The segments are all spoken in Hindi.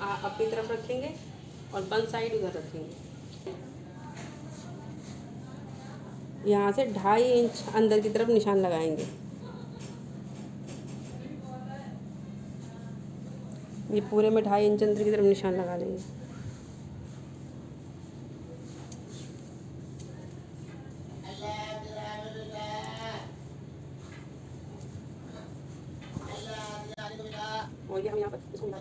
अपनी तरफ रखेंगे और वन साइड उधर रखेंगे। यहाँ से 2.5 इंच अंदर की तरफ निशान लगाएंगे। ये पूरे में 2.5 इंच अंदर की तरफ निशान लगा लेंगे। और ये हम यहाँ पर इसको ये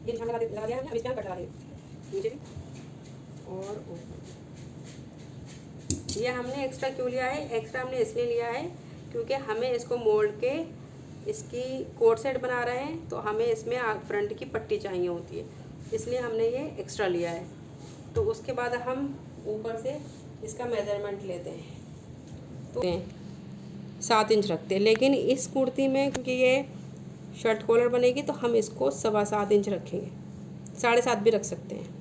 निशान लगा दिया हमने। अब इसके हम कट लगा देंगे नीचे भी और ये हमने एक्स्ट्रा क्यों लिया है? एक्स्ट्रा हमने इसलिए लिया है क्योंकि हमें इसको मोल्ड के इसकी कोट सेट बना रहे हैं, तो हमें इसमें फ्रंट की पट्टी चाहिए होती है, इसलिए हमने ये एक्स्ट्रा लिया है। तो उसके बाद हम ऊपर से इसका मेज़रमेंट लेते हैं, तो 7 इंच रखते हैं। लेकिन इस कुर्ती में क्योंकि ये शर्ट कॉलर बनेगी तो हम इसको 7.25 इंच रखेंगे, 7.5 भी रख सकते हैं।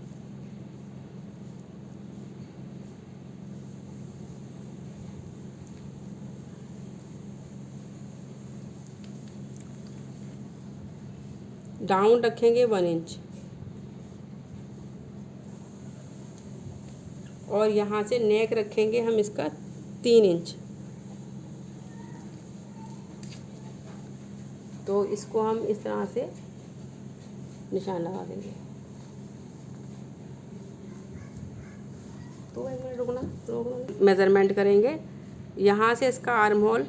डाउन रखेंगे 1 इंच और यहाँ से नेक रखेंगे हम इसका 3 इंच। तो इसको हम इस तरह से निशान लगा देंगे। तो 1 मिनट रुकना। मेज़रमेंट करेंगे यहाँ से इसका आर्म होल,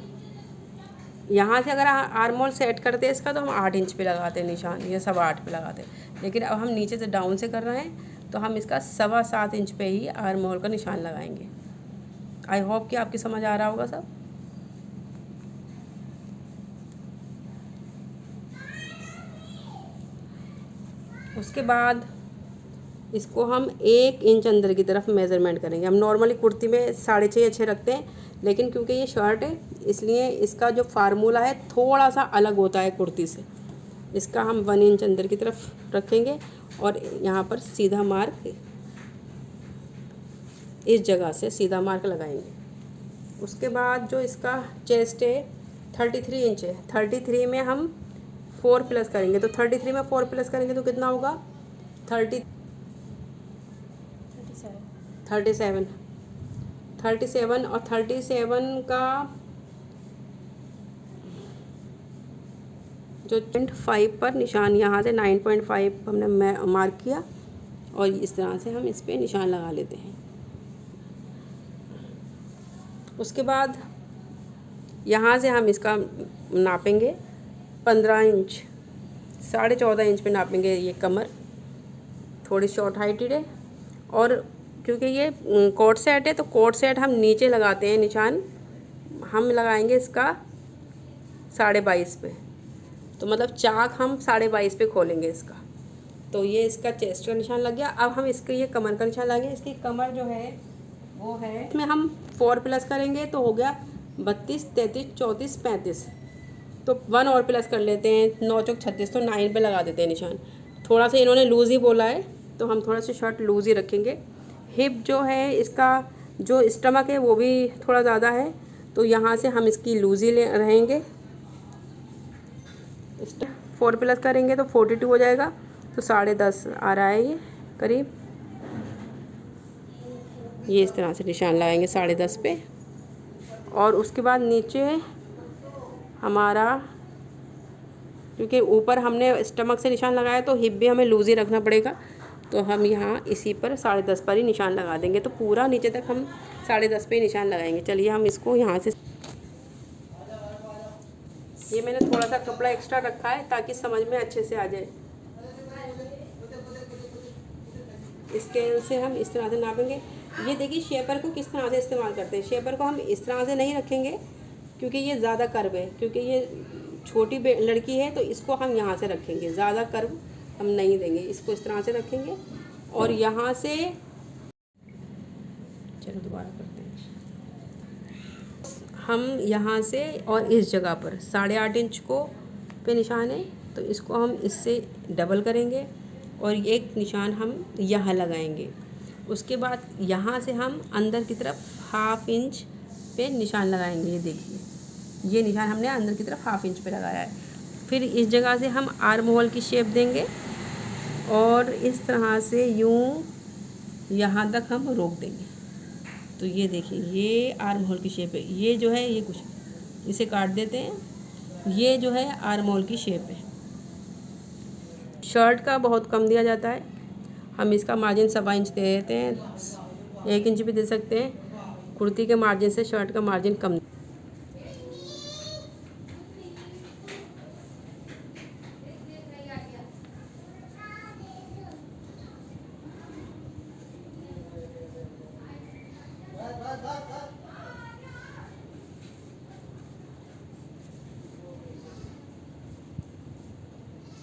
यहाँ से अगर आर्म होल सेट करते हैं इसका तो हम 8 इंच पे लगाते हैं निशान, ये 8.25 पे लगाते हैं। लेकिन अब हम नीचे से डाउन से कर रहे हैं तो हम इसका 7.25 इंच पे ही आर्म होल का निशान लगाएंगे। आई होप कि आपकी समझ आ रहा होगा सब। उसके बाद इसको हम 1 इंच अंदर की तरफ मेज़रमेंट करेंगे। हम नॉर्मली कुर्ती में 6.5 या 6 रखते हैं, लेकिन क्योंकि ये शर्ट है इसलिए इसका जो फार्मूला है थोड़ा सा अलग होता है कुर्ती से। इसका हम 1 इंच अंदर की तरफ रखेंगे और यहाँ पर सीधा मार्क, इस जगह से सीधा मार्क लगाएंगे। उसके बाद जो इसका चेस्ट है 33 इंच है, 33 में हम 4 प्लस करेंगे। तो 33 में 4 प्लस करेंगे तो कितना होगा? 37 और 37 का जो 5 पर निशान, यहाँ से 9.5 हमने मार्क किया और इस तरह से हम इस पे निशान लगा लेते हैं। उसके बाद यहाँ से हम इसका नापेंगे 15 इंच, 14.5 इंच पे नापेंगे। ये कमर थोड़ी शॉर्ट हाइटेड है और क्योंकि ये कोट सेट है तो कोट सेट हम नीचे लगाते हैं निशान, हम लगाएंगे इसका 22.5 पे। तो मतलब चाक हम 22.5 पे खोलेंगे इसका। तो ये इसका चेस्ट का निशान लग गया। अब हम इसके ये कमर का निशान लगाएंगे। इसकी कमर जो है वो है, इसमें हम 4 प्लस करेंगे तो हो गया 32, 33, 34, 35। तो 1 और प्लस कर लेते हैं, 9 चौक 36, तो 9 पे लगा देते हैं निशान। थोड़ा सा इन्होंने लूज़ ही बोला है तो हम थोड़ा सा शर्ट लूज़ ही रखेंगे। हिप जो है इसका जो स्टमक है वो भी थोड़ा ज़्यादा है, तो यहाँ से हम इसकी लूज़ ही रहेंगे। 4 प्लस करेंगे तो 42 हो जाएगा, तो 10.5 आ रहा है ये करीब। ये इस तरह से निशान लगाएंगे 10.5 पे। और उसके बाद नीचे हमारा, क्योंकि ऊपर हमने स्टमक से निशान लगाया तो हिप भी हमें लूज़ ही रखना पड़ेगा, तो हम यहाँ इसी पर 10.5 पर ही निशान लगा देंगे। तो पूरा नीचे तक हम 10.5 पे ही निशान लगाएंगे। चलिए हम इसको यहाँ से, ये मैंने थोड़ा सा कपड़ा एक्स्ट्रा रखा है ताकि समझ में अच्छे से आ जाए। स्केल से हम इस तरह से नापेंगे। ये देखिए शेपर को किस तरह से इस्तेमाल करते हैं। शेपर को हम इस तरह से नहीं रखेंगे क्योंकि ये ज़्यादा कर्व है, क्योंकि ये छोटी लड़की है तो इसको हम यहाँ से रखेंगे, ज़्यादा कर्व हम नहीं देंगे, इसको इस तरह से रखेंगे। और यहाँ से, चलो दोबारा करते हैं, हम यहाँ से और इस जगह पर 8.5 इंच को पे निशान है तो इसको हम इससे डबल करेंगे और एक निशान हम यहाँ लगाएंगे। उसके बाद यहाँ से हम अंदर की तरफ 1/2 इंच पे निशान लगाएंगे। ये देखिए, ये निशान हमने अंदर की तरफ 1/2 इंच पे लगाया है। फिर इस जगह से हम आर्म होल की शेप देंगे और इस तरह से यूँ यहाँ तक हम रोक देंगे। तो ये देखिए, ये आर्म होल की शेप है। ये जो है ये कुछ इसे काट देते हैं। ये जो है आर्म होल की शेप है। शर्ट का बहुत कम दिया जाता है, हम इसका मार्जिन 1.25 इंच दे देते हैं, 1 इंच भी दे सकते हैं। कुर्ती के मार्जिन से शर्ट का मार्जिन कम।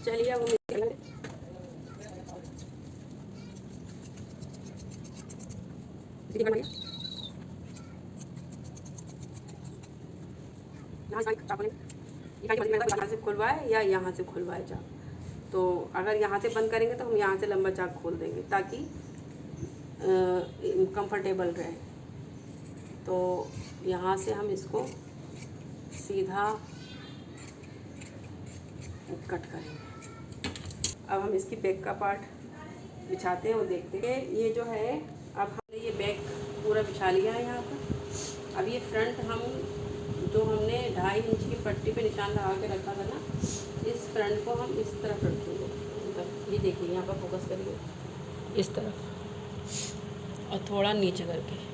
चलिए अब हम यहाँ से खुलवाए या यहाँ से खुलवाए चाक। तो अगर यहाँ से बंद करेंगे तो हम यहाँ से लंबा चाक खोल देंगे ताकि कंफर्टेबल रहे। तो यहाँ से हम इसको सीधा कट करेंगे। अब हम इसकी बैक का पार्ट बिछाते हैं और देखते हैं। ये जो है, अब हमने ये बैक पूरा बिछा लिया है यहाँ पर। अब ये फ्रंट हम जो हमने 2.5 इंच की पट्टी पे निशान लगा के रखा था ना, इस फ्रंट को हम इस तरफ रखेंगे। ये देखिए, यहाँ पर फोकस करिए, इस तरफ और थोड़ा नीचे करके।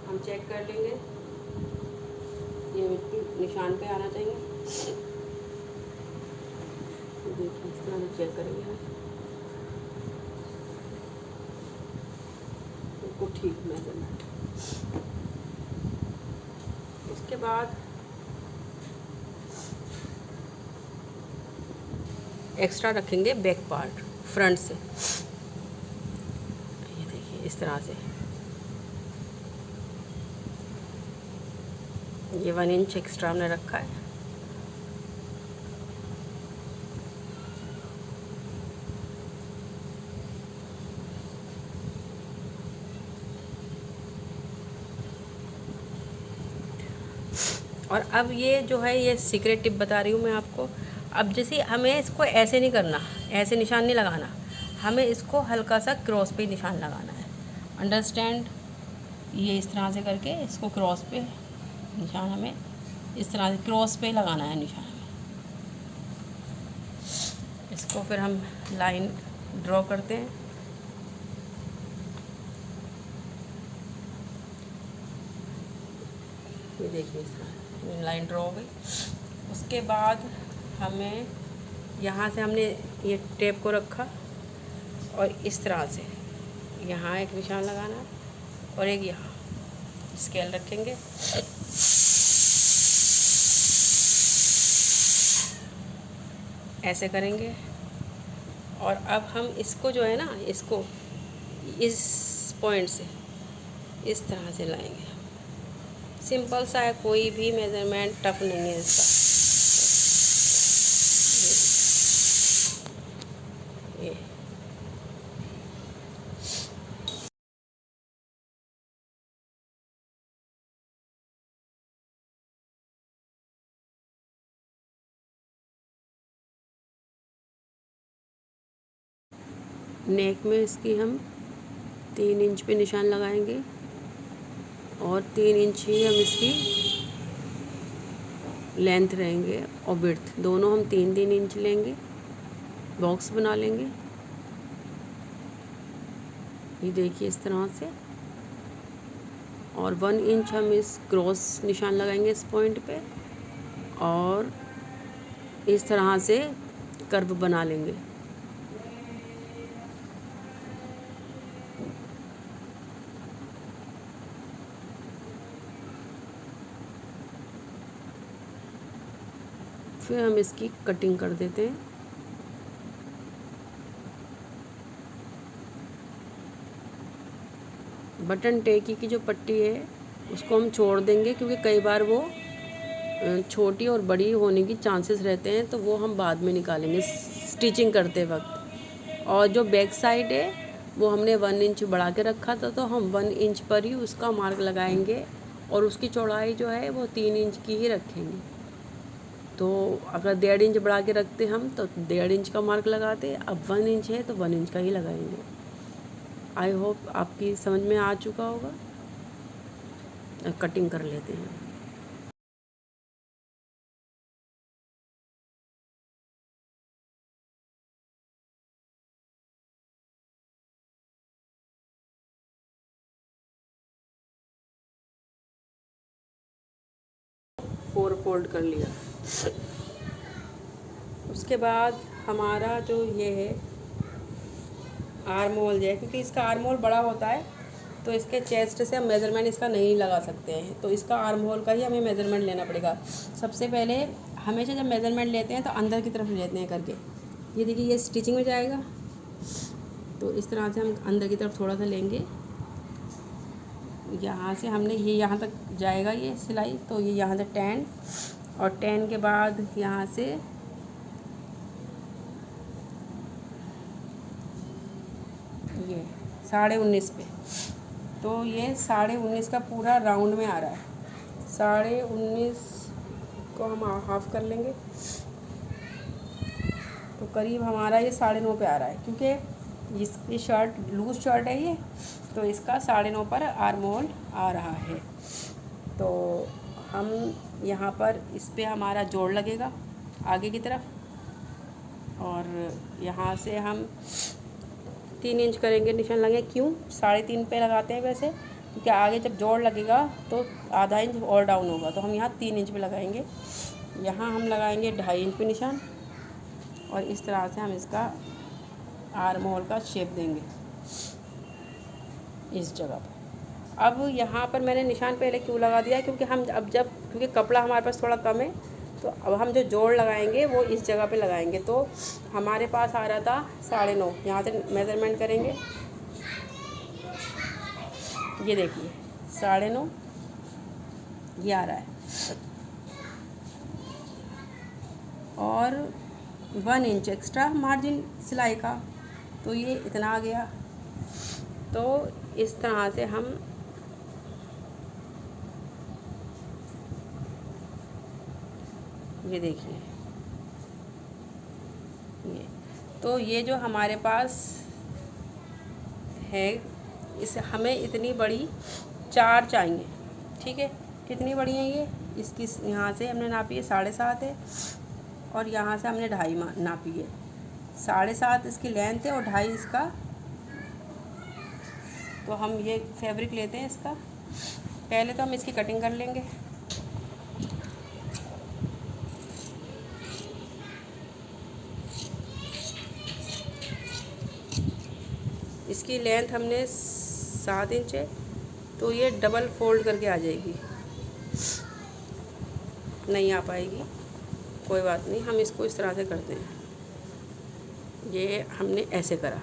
हम चेक कर लेंगे, ये निशान पे आना चाहिए। देखिए, इस तरह से चेक करेंगे इसको ठीक मेजरमेंट। उसके बाद एक्स्ट्रा रखेंगे बैक पार्ट फ्रंट से। ये देखिए, इस तरह से ये 1 इंच एक्स्ट्रा हमने रखा है। और अब ये जो है, ये सीक्रेट टिप बता रही हूँ मैं आपको। अब जैसे हमें इसको ऐसे नहीं करना, ऐसे निशान नहीं लगाना, हमें इसको हल्का सा क्रॉस पे निशान लगाना है। अंडरस्टैंड? ये इस तरह से करके इसको क्रॉस पे निशान, हमें इस तरह से क्रॉस पे लगाना है निशान हमें। इसको फिर हम लाइन ड्रॉ करते हैं। ये देखिए, इस तरह लाइन ड्रॉ हो गई। उसके बाद हमें यहाँ से हमने ये टेप को रखा और इस तरह से यहाँ एक निशान लगाना है और एक यहाँ स्केल रखेंगे। ऐसे करेंगे और अब हम इसको जो है ना, इसको इस पॉइंट से इस तरह से लाएंगे। सिंपल सा है, कोई भी मेजरमेंट टफ नहीं है इसका। ये नेक में इसकी हम 3 इंच पे निशान लगाएंगे और 3 इंच ही हम इसकी लेंथ रहेंगे और विड्थ दोनों हम 3-3 इंच लेंगे, बॉक्स बना लेंगे। ये देखिए, इस तरह से। और 1 इंच हम इस क्रॉस निशान लगाएंगे इस पॉइंट पे और इस तरह से कर्व बना लेंगे। फिर हम इसकी कटिंग कर देते हैं। बटन टेकी की जो पट्टी है उसको हम छोड़ देंगे, क्योंकि कई बार वो छोटी और बड़ी होने की चांसेस रहते हैं, तो वो हम बाद में निकालेंगे स्टिचिंग करते वक्त। और जो बैक साइड है वो हमने 1 इंच बढ़ा के रखा था, तो हम 1 इंच पर ही उसका मार्क लगाएंगे और उसकी चौड़ाई जो है वो 3 इंच की ही रखेंगे। तो अगर 1.5 इंच बढ़ा के रखते हम तो 1.5 इंच का मार्क लगाते, अब 1 इंच है तो 1 इंच का ही लगाएंगे। आई होप आपकी समझ में आ चुका होगा। कटिंग कर लेते हैं। फोर फोल्ड कर लिया। उसके बाद हमारा जो ये है आर्म होल है, क्योंकि इसका आर्म होल बड़ा होता है तो इसके चेस्ट से हम मेज़रमेंट इसका नहीं लगा सकते हैं, तो इसका आर्म होल का ही हमें मेज़रमेंट लेना पड़ेगा। सबसे पहले हमेशा जब मेज़रमेंट लेते हैं तो अंदर की तरफ लेते हैं करके। ये देखिए ये स्टिचिंग में जाएगा, तो इस तरह से हम अंदर की तरफ थोड़ा सा लेंगे। यहाँ से हमने ये यहाँ तक जाएगा ये सिलाई, तो ये यहाँ से 10 और 10 के बाद यहाँ से ये 19.5 पे, तो ये 19.5 का पूरा राउंड में आ रहा है। 19.5 को हम हाफ कर लेंगे, तो करीब हमारा ये 9.5 पे आ रहा है, क्योंकि ये शर्ट लूज शर्ट है ये, तो इसका 9.5 पर आर्म होल आ रहा है। तो हम यहाँ पर इस पे हमारा जोड़ लगेगा आगे की तरफ, और यहाँ से हम 3 इंच करेंगे निशान लगे। क्यों 3.5 पे लगाते हैं वैसे, क्योंकि आगे जब जोड़ लगेगा तो आधा इंच और डाउन होगा, तो हम यहाँ 3 इंच पे लगाएंगे। यहाँ हम लगाएंगे 2.5 इंच पे निशान, और इस तरह से हम इसका आर्म होल का शेप देंगे इस जगह पर। अब यहाँ पर मैंने निशान पहले क्यों लगा दिया, क्योंकि हम क्योंकि कपड़ा हमारे पास थोड़ा कम है, तो अब हम जो जोड़ लगाएंगे वो इस जगह पे लगाएंगे। तो हमारे पास आ रहा था 9.5, यहाँ से मेज़रमेंट करेंगे। ये देखिए 9.5 ये आ रहा है, और 1 इंच एक्स्ट्रा मार्जिन सिलाई का, तो ये इतना आ गया। तो इस तरह से हम ये देखिए ये, तो ये जो हमारे पास है, इसे हमें इतनी बड़ी 4 चाहिए। ठीक है, कितनी बड़ी है ये, इसकी यहाँ से हमने नापी है 7.5 है, और यहाँ से हमने 2.5 नापी है। 7.5 इसकी लेंथ है और 2.5 इसका। तो हम ये फैब्रिक लेते हैं इसका, पहले तो हम इसकी कटिंग कर लेंगे। इसकी लेंथ हमने 7 इंच है, तो ये डबल फोल्ड करके आ जाएगी, नहीं आ पाएगी, कोई बात नहीं, हम इसको इस तरह से करते हैं। ये हमने ऐसे करा,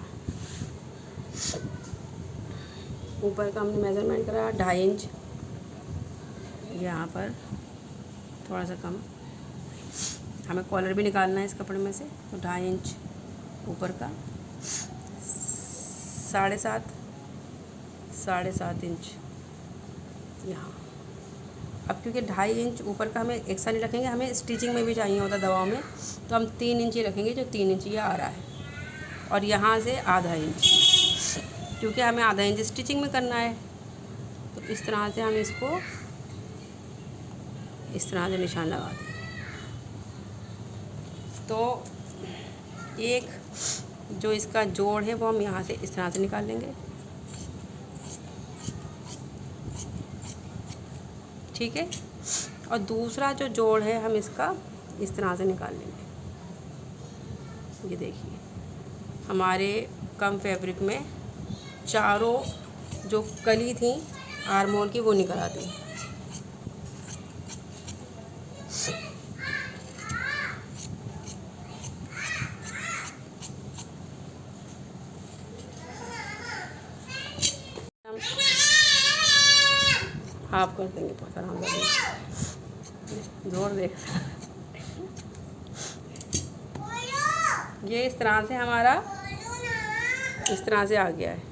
ऊपर का हमने मेज़रमेंट करा 2.5 इंच, यहाँ पर थोड़ा सा कम, हमें कॉलर भी निकालना है इस कपड़े में से, तो 2.5 इंच ऊपर का, 7.5 इंच यहाँ। अब क्योंकि 2.5 इंच ऊपर का हमें एक साथ नहीं रखेंगे, हमें स्टिचिंग में भी चाहिए होता दवाओं में, तो हम 3 इंच ही रखेंगे, जो 3 इंच ये आ रहा है। और यहाँ से आधा इंच, क्योंकि हमें आधा इंच स्टिचिंग में करना है, तो इस तरह से हम इसको इस तरह से निशान लगा दें। तो एक जो इसका जोड़ है वो हम यहाँ से इस तरह से निकाल लेंगे। ठीक है, और दूसरा जो जोड़ है हम इसका इस तरह से निकाल लेंगे। ये देखिए हमारे कम फैब्रिक में चारों जो कली थी आर्म होल की वो निकल आती है। हाफ कर देंगे, बहुत आराम से। जोर देख। ये इस तरह से हमारा इस तरह से आ गया है,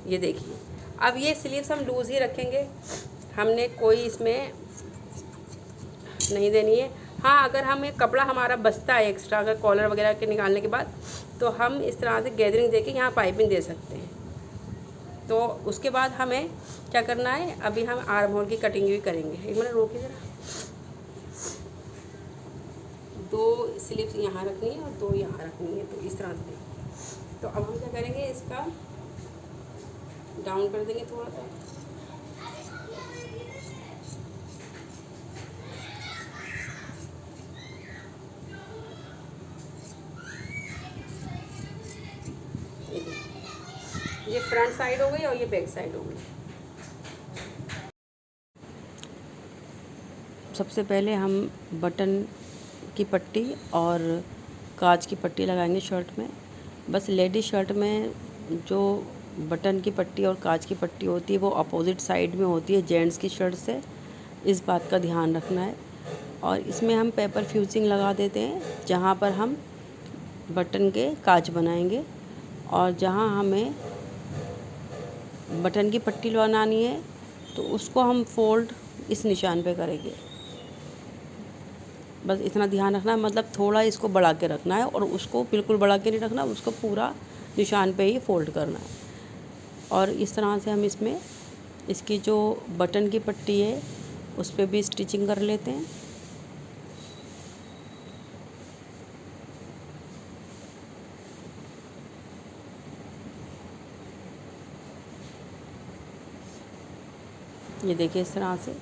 ये देखिए। अब ये स्लीव्स हम लूज़ ही रखेंगे, हमने कोई इसमें नहीं देनी है। हाँ, अगर हमें कपड़ा हमारा बचता है एक्स्ट्रा, अगर कॉलर वगैरह के निकालने के बाद, तो हम इस तरह से गैदरिंग देके यहाँ पाइपिंग दे सकते हैं। तो उसके बाद हमें क्या करना है, अभी हम आर्म होल की कटिंग भी करेंगे। एक मिनट रोकिए ज़रा। 2 स्लीव्स यहाँ रखनी है और 2 यहाँ रखनी है, तो इस तरह से। तो अब हम क्या करेंगे, इसका डाउन कर देंगे थोड़ा सा। ये फ्रंट साइड हो गई और ये बैक साइड हो गई। सबसे पहले हम बटन की पट्टी और काज की पट्टी लगाएंगे शर्ट में। बस लेडीज शर्ट में जो बटन की पट्टी और काज की पट्टी होती है वो अपोजिट साइड में होती है जेंट्स की शर्ट से, इस बात का ध्यान रखना है। और इसमें हम पेपर फ्यूजिंग लगा देते हैं जहाँ पर हम बटन के काज बनाएंगे, और जहाँ हमें बटन की पट्टी बनानी है तो उसको हम फोल्ड इस निशान पे करेंगे। बस इतना ध्यान रखना है, मतलब थोड़ा इसको बढ़ा के रखना है और उसको बिल्कुल बढ़ा के नहीं रखना, उसको पूरा निशान पे ही फोल्ड करना है। और इस तरह से हम इसमें इसकी जो बटन की पट्टी है उस पर भी स्टिचिंग कर लेते हैं। ये देखिए इस तरह से।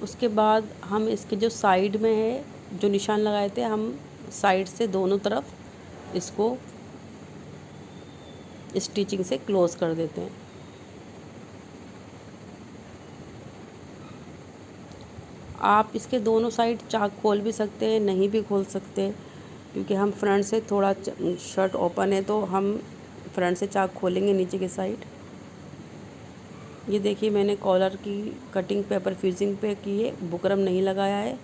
उसके बाद हम इसके जो साइड में है जो निशान लगाए थे, हम साइड से दोनों तरफ इसको स्टिचिंग से क्लोज़ कर देते हैं। आप इसके दोनों साइड चाक खोल भी सकते हैं, नहीं भी खोल सकते, क्योंकि हम फ्रंट से थोड़ा शर्ट ओपन है तो हम फ्रंट से चाक खोलेंगे नीचे की साइड। ये देखिए मैंने कॉलर की कटिंग पेपर फ्यूजिंग पे की है, बुकरम नहीं लगाया है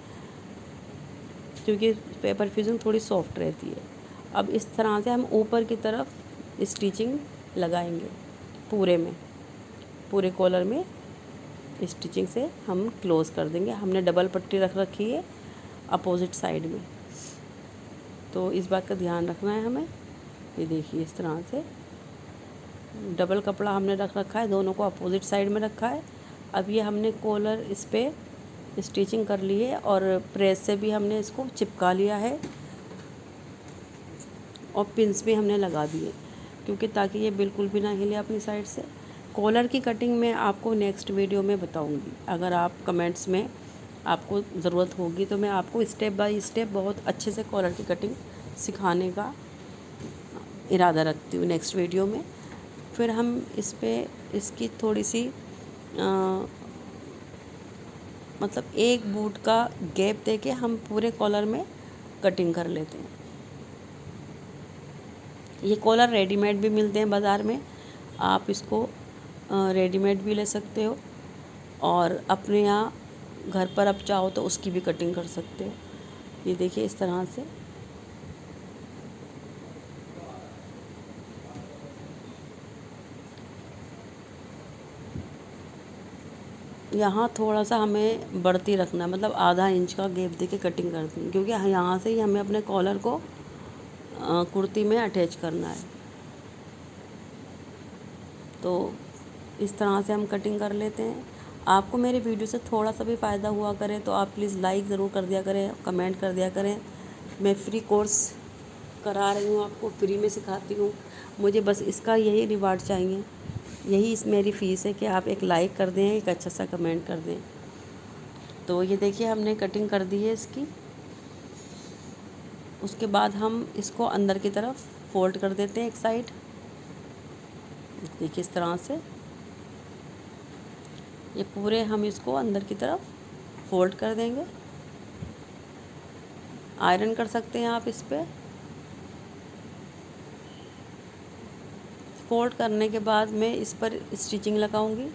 क्योंकि पेपर फ्यूजिंग थोड़ी सॉफ्ट रहती है। अब इस तरह से हम ऊपर की तरफ स्टिचिंग लगाएंगे पूरे में, पूरे कॉलर में स्टिचिंग से हम क्लोज़ कर देंगे। हमने डबल पट्टी रख रखी है अपोजिट साइड में, तो इस बात का ध्यान रखना है हमें। ये देखिए इस तरह से डबल कपड़ा हमने रख रखा है, दोनों को अपोजिट साइड में रखा है। अब ये हमने कॉलर इस पे स्टिचिंग कर ली है और प्रेस से भी हमने इसको चिपका लिया है और पिंस भी हमने लगा दिए, क्योंकि ताकि ये बिल्कुल भी ना हिले अपनी साइड से। कॉलर की कटिंग मैं आपको नेक्स्ट वीडियो में बताऊंगी। अगर आप कमेंट्स में आपको ज़रूरत होगी तो मैं आपको स्टेप बाय स्टेप बहुत अच्छे से कॉलर की कटिंग सिखाने का इरादा रखती हूँ नेक्स्ट वीडियो में। फिर हम इस पे इसकी थोड़ी सी मतलब एक बूट का गैप देके हम पूरे कॉलर में कटिंग कर लेते हैं। ये कॉलर रेडीमेड भी मिलते हैं बाज़ार में, आप इसको रेडीमेड भी ले सकते हो और अपने यहाँ घर पर आप चाहो तो उसकी भी कटिंग कर सकते हो। ये देखिए इस तरह से। यहाँ थोड़ा सा हमें बढ़ती रखना, मतलब आधा इंच का गैप देके कटिंग करती है, क्योंकि यहाँ से ही हमें अपने कॉलर को कुर्ती में अटैच करना है। तो इस तरह से हम कटिंग कर लेते हैं। आपको मेरे वीडियो से थोड़ा सा भी फ़ायदा हुआ करे तो आप प्लीज़ लाइक ज़रूर कर दिया करें, कमेंट कर दिया करें। मैं फ्री कोर्स करा रही हूँ, आपको फ्री में सिखाती हूँ। मुझे बस इसका यही रिवार्ड चाहिए, यही इस मेरी फ़ीस है कि आप एक लाइक कर दें, एक अच्छा सा कमेंट कर दें। तो ये देखिए हमने कटिंग कर दी है इसकी। उसके बाद हम इसको अंदर की तरफ फोल्ड कर देते हैं एक साइड। देखिए इस तरह से ये पूरे हम इसको अंदर की तरफ फोल्ड कर देंगे। आयरन कर सकते हैं आप इस पर। फोल्ड करने के बाद मैं इस पर स्टिचिंग लगाऊंगी।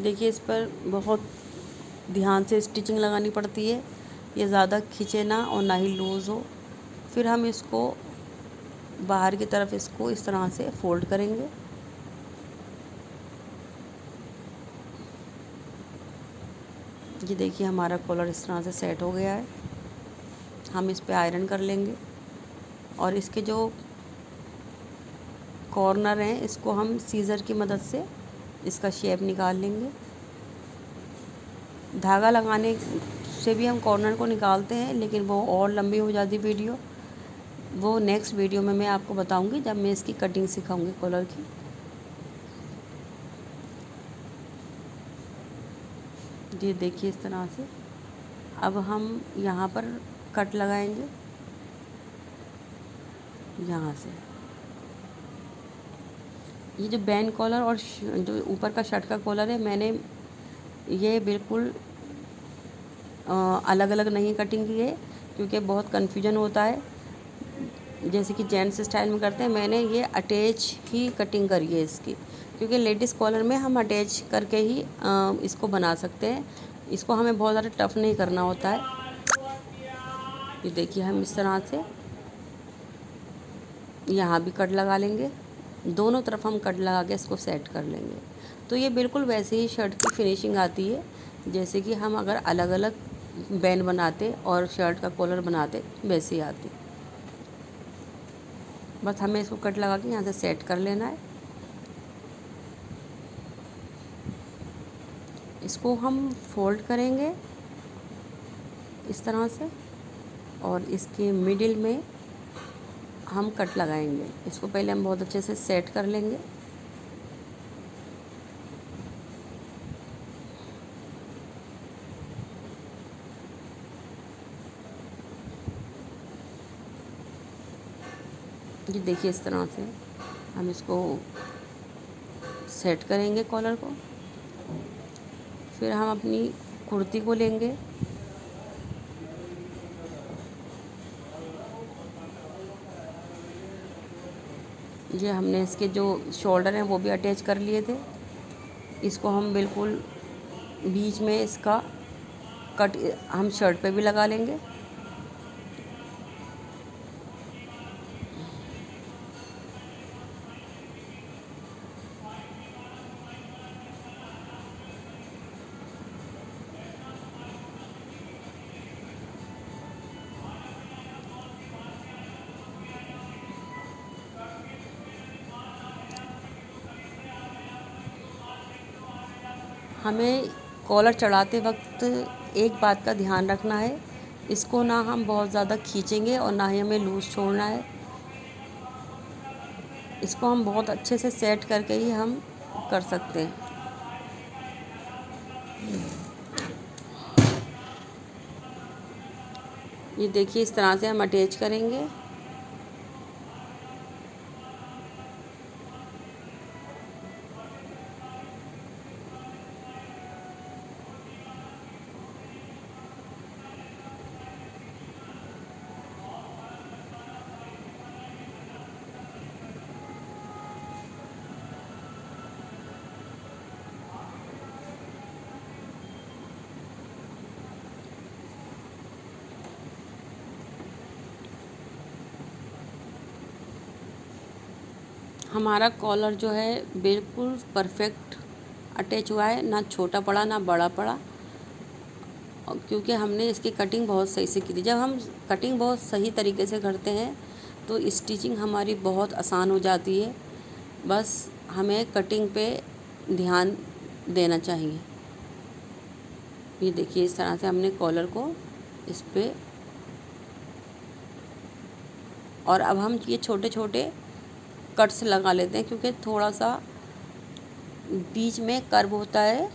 देखिए इस पर बहुत ध्यान से स्टिचिंग लगानी पड़ती है, ये ज़्यादा खींचे ना और ना ही लूज़ हो। फिर हम इसको बाहर की तरफ इसको इस तरह से फोल्ड करेंगे। ये देखिए हमारा कॉलर इस तरह से सेट हो गया है। हम इस पे आयरन कर लेंगे और इसके जो कॉर्नर हैं इसको हम सीज़र की मदद से इसका शेप निकाल लेंगे। धागा लगाने से भी हम कॉर्नर को निकालते हैं, लेकिन वो और लंबी हो जाती वीडियो। वो नेक्स्ट वीडियो में मैं आपको बताऊंगी जब मैं इसकी कटिंग सिखाऊंगी कॉलर की। ये देखिए इस तरह से। अब हम यहाँ पर कट लगाएंगे, यहाँ से। ये जो बैन कॉलर और जो ऊपर का शर्ट का कॉलर है, मैंने ये बिल्कुल अलग अलग नहीं कटिंग की है, क्योंकि बहुत कन्फ्यूजन होता है। जैसे कि जेंट्स स्टाइल में करते हैं, मैंने ये अटैच ही कटिंग करी है इसकी, क्योंकि लेडीज़ कॉलर में हम अटैच करके ही इसको बना सकते हैं। इसको हमें बहुत ज़्यादा टफ़ नहीं करना होता है। ये देखिए हम इस तरह से यहाँ भी कट लगा लेंगे, दोनों तरफ हम कट लगा के इसको सेट कर लेंगे। तो ये बिल्कुल वैसे ही शर्ट की फिनिशिंग आती है जैसे कि हम अगर अलग अलग बैंड बनाते और शर्ट का कॉलर बनाते, वैसे ही आती। बस हमें इसको कट लगा के यहाँ से सेट कर लेना है। इसको हम फोल्ड करेंगे इस तरह से और इसके मिडिल में हम कट लगाएंगे। इसको पहले हम बहुत अच्छे से सेट कर लेंगे। ये देखिए इस तरह से हम इसको सेट करेंगे कॉलर को। फिर हम अपनी कुर्ती को लेंगे, ये हमने इसके जो शोल्डर हैं वो भी अटैच कर लिए थे। इसको हम बिल्कुल बीच में इसका कट हम शर्ट पे भी लगा लेंगे। हमें कॉलर चढ़ाते वक्त एक बात का ध्यान रखना है, इसको ना हम बहुत ज़्यादा खींचेंगे और ना ही हमें लूज़ छोड़ना है। इसको हम बहुत अच्छे से सेट करके ही हम कर सकते हैं। ये देखिए इस तरह से हम अटैच करेंगे। हमारा कॉलर जो है बिल्कुल परफेक्ट अटैच हुआ है, ना छोटा पड़ा ना बड़ा पड़ा, क्योंकि हमने इसकी कटिंग बहुत सही से की थी। जब हम कटिंग बहुत सही तरीके से करते हैं तो स्टिचिंग हमारी बहुत आसान हो जाती है। बस हमें कटिंग पे ध्यान देना चाहिए। ये देखिए इस तरह से हमने कॉलर को इस पे, और अब हम ये छोटे छोटे कट्स लगा लेते हैं, क्योंकि थोड़ा सा बीच में कर्व होता है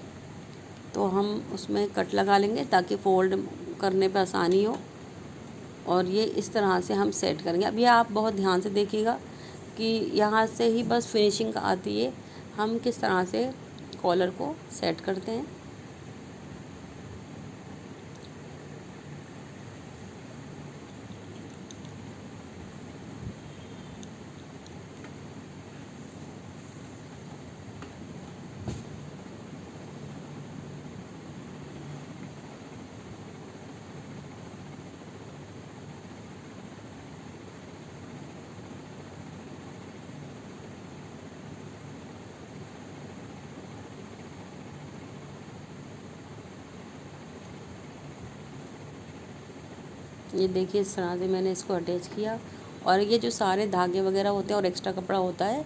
तो हम उसमें कट लगा लेंगे ताकि फ़ोल्ड करने पर आसानी हो। और ये इस तरह से हम सेट करेंगे। अब ये आप बहुत ध्यान से देखिएगा कि यहाँ से ही बस फिनिशिंग आती है, हम किस तरह से कॉलर को सेट करते हैं। ये देखिए इस तरह से मैंने इसको अटैच किया। और ये जो सारे धागे वगैरह होते हैं और एक्स्ट्रा कपड़ा होता है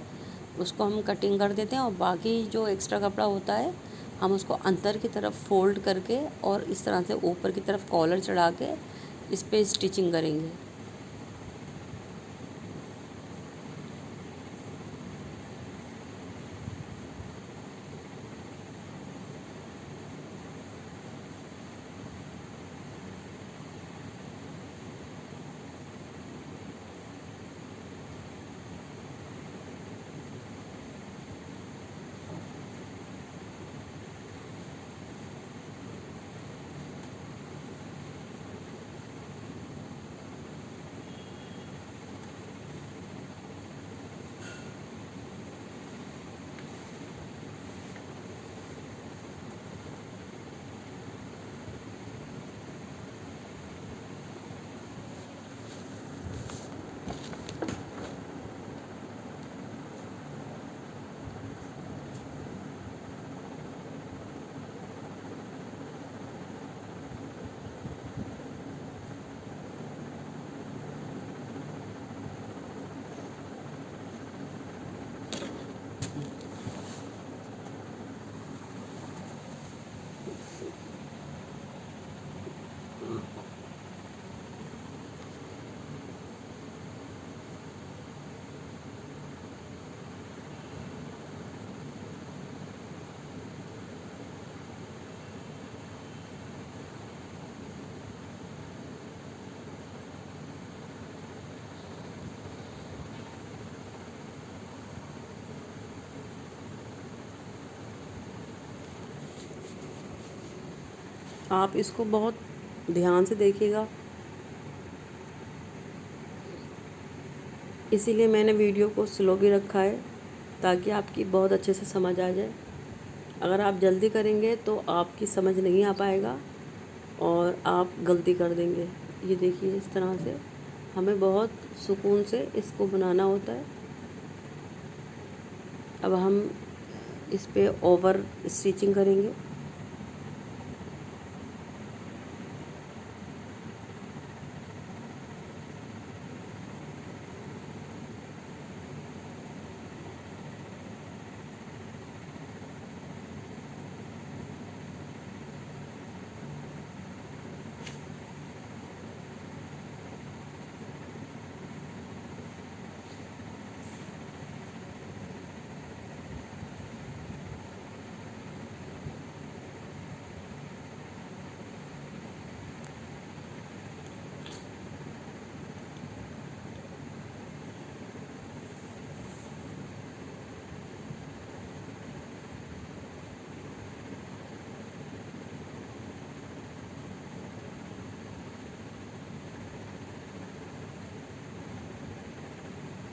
उसको हम कटिंग कर देते हैं, और बाकी जो एक्स्ट्रा कपड़ा होता है हम उसको अंदर की तरफ फोल्ड करके और इस तरह से ऊपर की तरफ कॉलर चढ़ा के इस पर स्टिचिंग करेंगे। आप इसको बहुत ध्यान से देखिएगा, इसीलिए मैंने वीडियो को स्लो भी रखा है ताकि आपकी बहुत अच्छे से समझ आ जाए। अगर आप जल्दी करेंगे तो आपकी समझ नहीं आ पाएगा और आप गलती कर देंगे। ये देखिए इस तरह से हमें बहुत सुकून से इसको बनाना होता है। अब हम इस पे ओवर स्टिचिंग करेंगे।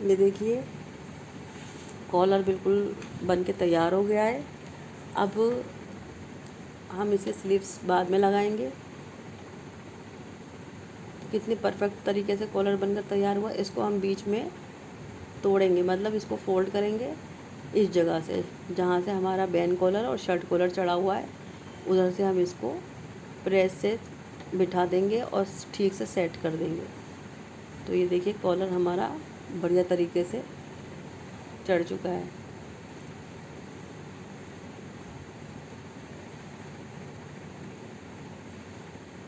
ये देखिए कॉलर बिल्कुल बन के तैयार हो गया है। अब हम इसे स्लीव्स बाद में लगाएंगे। कितनी परफेक्ट तरीके से कॉलर बनकर तैयार हुआ। इसको हम बीच में तोड़ेंगे, मतलब इसको फोल्ड करेंगे इस जगह से जहाँ से हमारा बैन कॉलर और शर्ट कॉलर चढ़ा हुआ है, उधर से हम इसको प्रेस से बिठा देंगे और ठीक से सेट कर देंगे। तो ये देखिए कॉलर हमारा बढ़िया तरीके से चढ़ चुका है।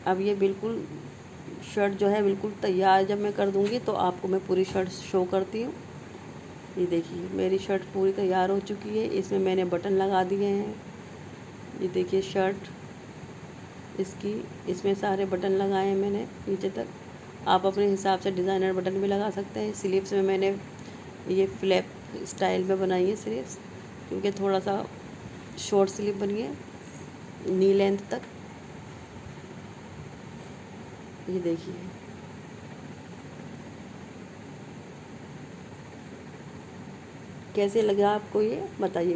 अब ये बिल्कुल शर्ट जो है बिल्कुल तैयार जब मैं कर दूँगी तो आपको मैं पूरी शर्ट शो करती हूँ। ये देखिए मेरी शर्ट पूरी तैयार हो चुकी है। इसमें मैंने बटन लगा दिए हैं। ये देखिए शर्ट इसमें सारे बटन लगाए हैं मैंने नीचे तक। आप अपने हिसाब से डिज़ाइनर बटन भी लगा सकते हैं। स्लीव्स में मैंने ये फ्लैप स्टाइल में बनाई है स्लीव्स, क्योंकि थोड़ा सा शॉर्ट स्लीव बनी है नी लेंथ तक। ये देखिए कैसे लगा आपको, ये बताइए।